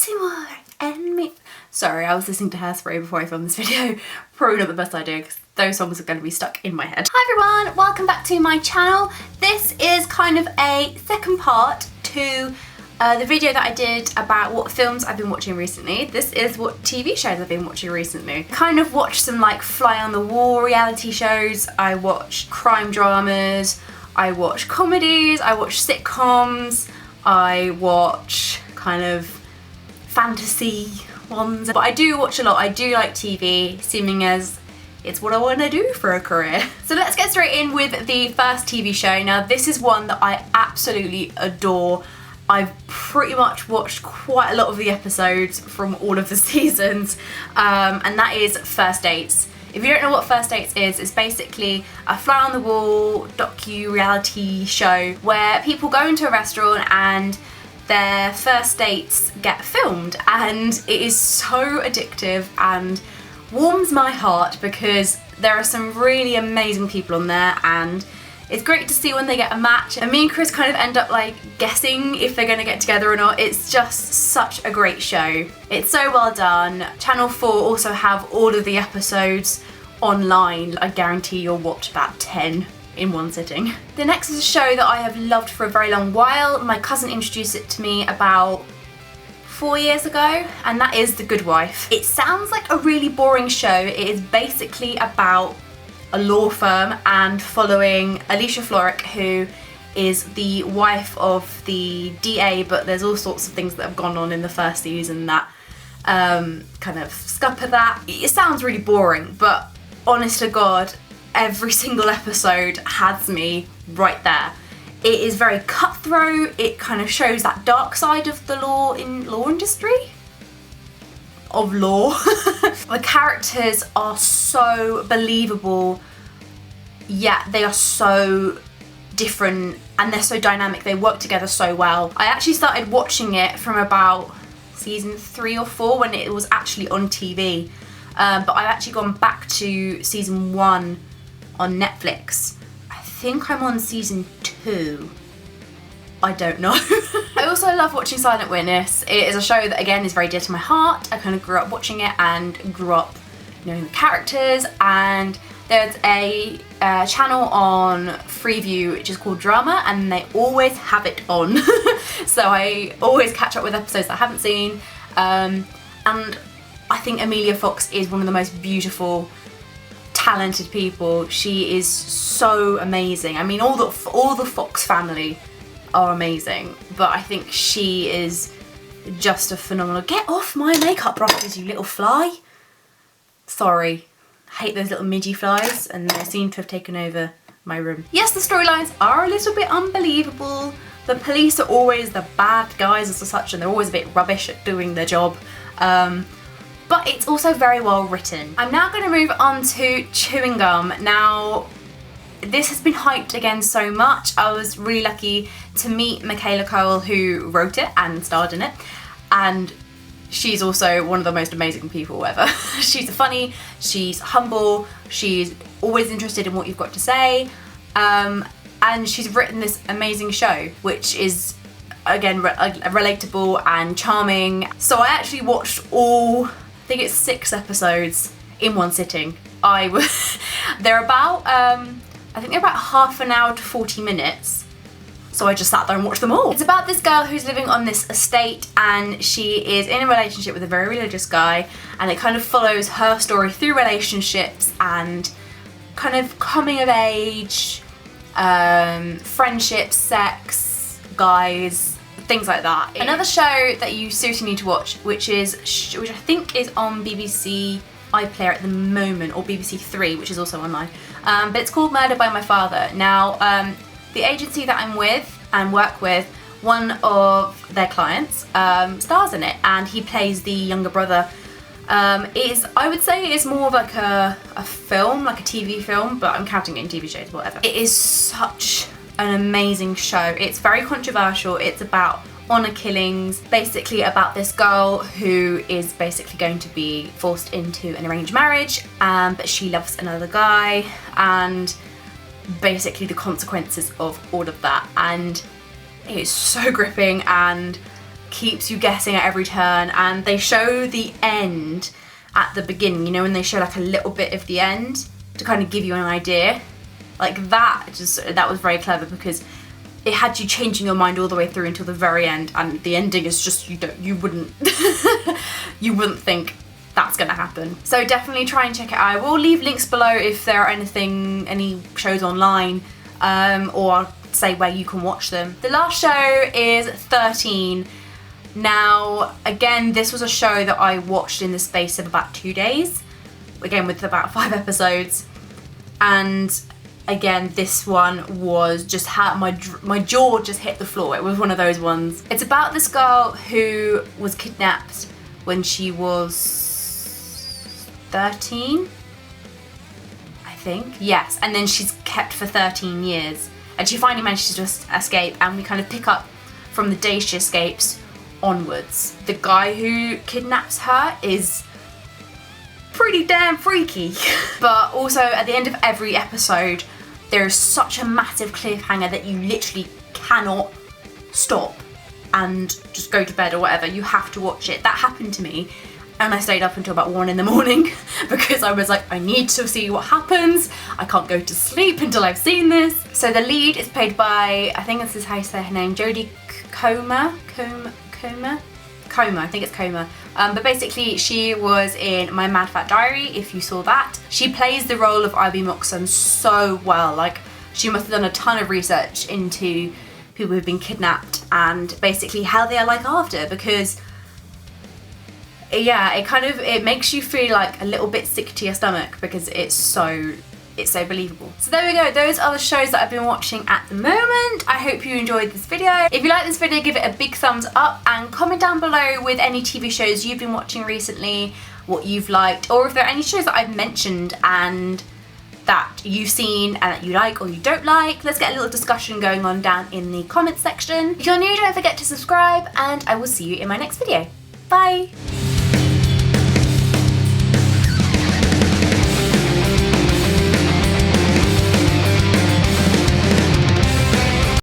Timur and me. Sorry, I was listening to Hairspray before I filmed this video. Probably not the best idea because those songs are going to be stuck in my head. Hi everyone, welcome back to my channel. This is kind of a second part to the video that I did about what films I've been watching recently. This is what TV shows I've been watching recently. Kind of watched some like fly on the wall reality shows. I watched crime dramas. I watch comedies. I watch sitcoms. I watch kind of fantasy ones. But I do watch a lot. I do like TV, seeming as it's what I want to do for a career. So let's get straight in with the first TV show. Now this is one that I absolutely adore. I've pretty much watched quite a lot of the episodes from all of the seasons, and that is First Dates. If you don't know what First Dates is, it's basically a fly-on-the-wall docu-reality show where people go into a restaurant and their first dates get filmed, and it is so addictive and warms my heart because there are some really amazing people on there, and it's great to see when they get a match, and me and Chris kind of end up like guessing if they're gonna get together or not. It's just such a great show. It's so well done. Channel 4 also have all of the episodes online. I guarantee you'll watch about 10 in one sitting. The next is a show that I have loved for a very long while. My cousin introduced it to me about 4 years ago, and that is The Good Wife. It sounds like a really boring show. It is basically about a law firm and following Alicia Florrick, who is the wife of the DA, but there's all sorts of things that have gone on in the first season that kind of scupper that. It sounds really boring, but honest to God, every single episode has me right there. It is very cutthroat. It kind of shows that dark side of the law industry. Of law. The characters are so believable, yet they are so different and they're so dynamic. They work together so well. I actually started watching it from about season 3 or 4 when it was actually on TV, but I've actually gone back to season 1 on Netflix. I think I'm on season 2. I don't know. I also love watching Silent Witness. It is a show that again is very dear to my heart. I kind of grew up watching it and grew up knowing the characters, and there's a channel on Freeview which is called Drama, and they always have it on. So I always catch up with episodes that I haven't seen, and I think Emilia Fox is one of the most beautiful, talented people. She is so amazing. I mean, all the Fox family are amazing, but I think she is just a phenomenal. Get off my makeup brushes, you little fly. Sorry, I hate those little midgy flies, and they seem to have taken over my room. Yes, the storylines are a little bit unbelievable. The police are always the bad guys as such, and they're always a bit rubbish at doing their job. But it's also very well written. I'm now going to move on to Chewing Gum. Now, this has been hyped again so much. I was really lucky to meet Michaela Coel, who wrote it and starred in it, and she's also one of the most amazing people ever. She's funny, she's humble, she's always interested in what you've got to say, and she's written this amazing show which is again relatable and charming. So I actually watched all, I think it's 6 episodes in one sitting. They're about I think they're about half an hour to 40 minutes. So I just sat there and watched them all. It's about this girl who's living on this estate, and she is in a relationship with a very religious guy, and it kind of follows her story through relationships and kind of coming of age, friendship, sex, guys, things like that. Another show that you seriously need to watch, which I think is on BBC iPlayer at the moment, or BBC 3, which is also online, but it's called Murder by My Father. Now, the agency that I'm with and work with, one of their clients stars in it, and he plays the younger brother. I would say it is more of like a film, like a TV film, but I'm counting it in TV shows, whatever. It is such an amazing show. It's very controversial. It's about honour killings, basically about this girl who is basically going to be forced into an arranged marriage, but she loves another guy, and basically the consequences of all of that. And it is so gripping and keeps you guessing at every turn, and they show the end at the beginning, you know, when they show like a little bit of the end to kind of give you an idea. Like that was very clever, because it had you changing your mind all the way through until the very end, and the ending is just, you wouldn't you wouldn't think that's gonna happen. So definitely try and check it out. I will leave links below if there are any shows online, or I'll say where you can watch them. The last show is 13. Now, again, this was a show that I watched in the space of about 2 days, again with about 5 episodes, and again, this one was just how my jaw just hit the floor. It was one of those ones. It's about this girl who was kidnapped when she was 13, I think. Yes, and then she's kept for 13 years. And she finally managed to just escape, and we kind of pick up from the day she escapes onwards. The guy who kidnaps her is pretty damn freaky. But also at the end of every episode, there is such a massive cliffhanger that you literally cannot stop and just go to bed or whatever. You have to watch it. That happened to me, and I stayed up until about 1 in the morning because I was like, I need to see what happens. I can't go to sleep until I've seen this. So the lead is played by, I think this is how you say her name, Georgie Coma, I think it's Coma. But basically she was in My Mad Fat Diary, if you saw that. She plays the role of Ivy Moxon so well. Like, she must have done a ton of research into people who've been kidnapped and basically how they are like after, because yeah, it makes you feel like a little bit sick to your stomach because it's so believable. So there we go, those are the shows that I've been watching at the moment. I hope you enjoyed this video. If you like this video, give it a big thumbs up and comment down below with any TV shows you've been watching recently, what you've liked, or if there are any shows that I've mentioned and that you've seen and that you like or you don't like. Let's get a little discussion going on down in the comments section. If you're new, don't forget to subscribe, and I will see you in my next video. Bye!